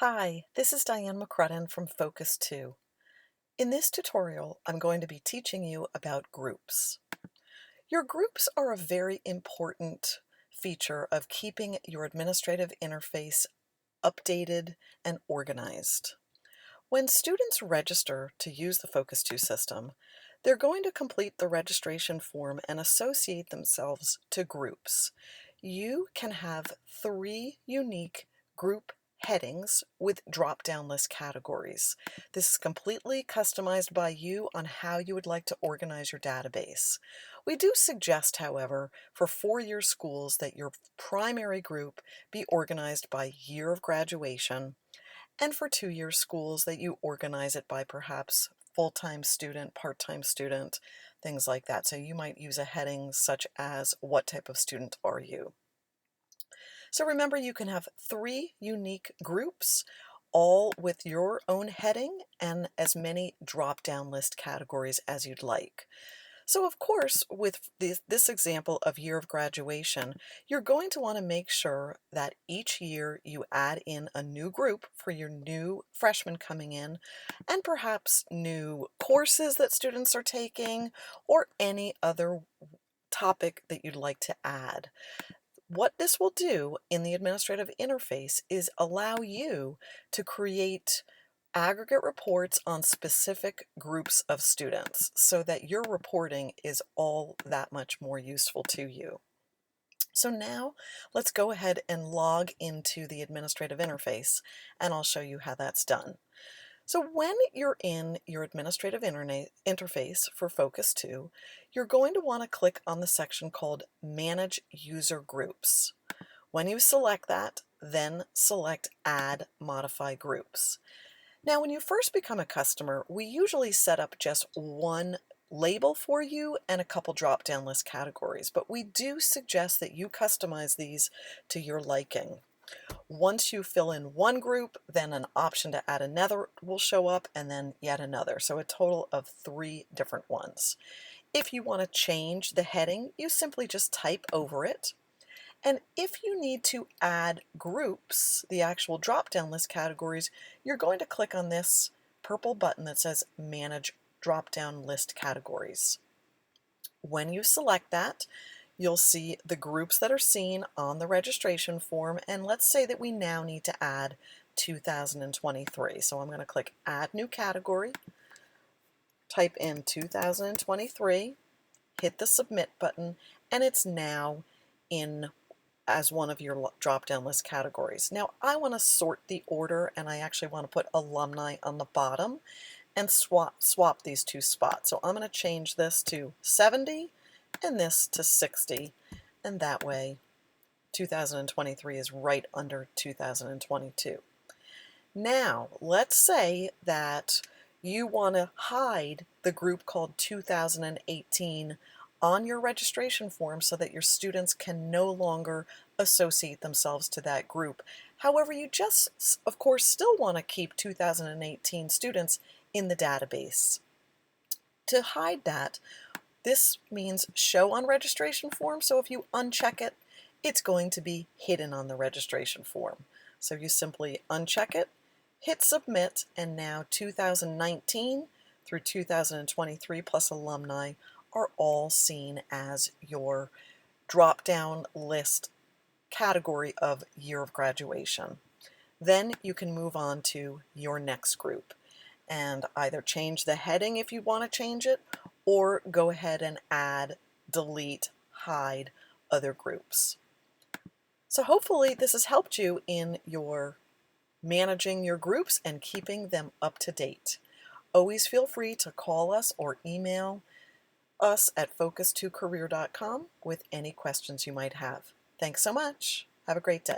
Hi, this is Diane McCrudden from Focus 2. In this tutorial, I'm going to be teaching you about groups. Your groups are a very important feature of keeping your administrative interface updated and organized. When students register to use the Focus 2 system, they're going to complete the registration form and associate themselves to groups. You can have 3 unique group headings with drop-down list categories. This is completely customized by you on how you would like to organize your database. We do suggest, however, for four-year schools that your primary group be organized by year of graduation, and for two-year schools that you organize it by perhaps full-time student, part-time student, things like that. So you might use a heading such as, what type of student are you? So remember, you can have 3 unique groups, all with your own heading and as many drop-down list categories as you'd like. So of course, with this example of year of graduation, you're going to want to make sure that each year you add in a new group for your new freshmen coming in, and perhaps new courses that students are taking, or any other topic that you'd like to add. What this will do in the administrative interface is allow you to create aggregate reports on specific groups of students so that your reporting is all that much more useful to you. So now let's go ahead and log into the administrative interface, and I'll show you how that's done. So when you're in your administrative interface for Focus 2, you're going to want to click on the section called Manage User Groups. When you select that, then select Add Modify Groups. Now, when you first become a customer, we usually set up just one label for you and a couple drop-down list categories, but we do suggest that you customize these to your liking. Once you fill in one group, then an option to add another will show up, and then yet another. So a total of 3 different ones. If you want to change the heading, you simply just type over it. And if you need to add groups, the actual drop-down list categories, you're going to click on this purple button that says Manage Drop-Down List Categories. When you select that, you'll see the groups that are seen on the registration form, and let's say that we now need to add 2023. So I'm going to click Add New Category, type in 2023, hit the Submit button, and it's now in as one of your drop-down list categories. Now I want to sort the order, and I actually want to put alumni on the bottom and swap these 2 spots. So I'm going to change this to 70 and this to 60, and that way 2023 is right under 2022. Now let's say that you want to hide the group called 2018 on your registration form so that your students can no longer associate themselves to that group. However, you just, of course, still want to keep 2018 students in the database. To hide that, this means show on registration form, so if you uncheck it, it's going to be hidden on the registration form. So you simply uncheck it, hit submit, and now 2019 through 2023 plus alumni are all seen as your drop-down list category of year of graduation. Then you can move on to your next group and either change the heading if you want to change it, or go ahead and add, delete, hide other groups. So hopefully this has helped you in your managing your groups and keeping them up to date. Always feel free to call us or email us at focus2career.com with any questions you might have. Thanks so much. Have a great day.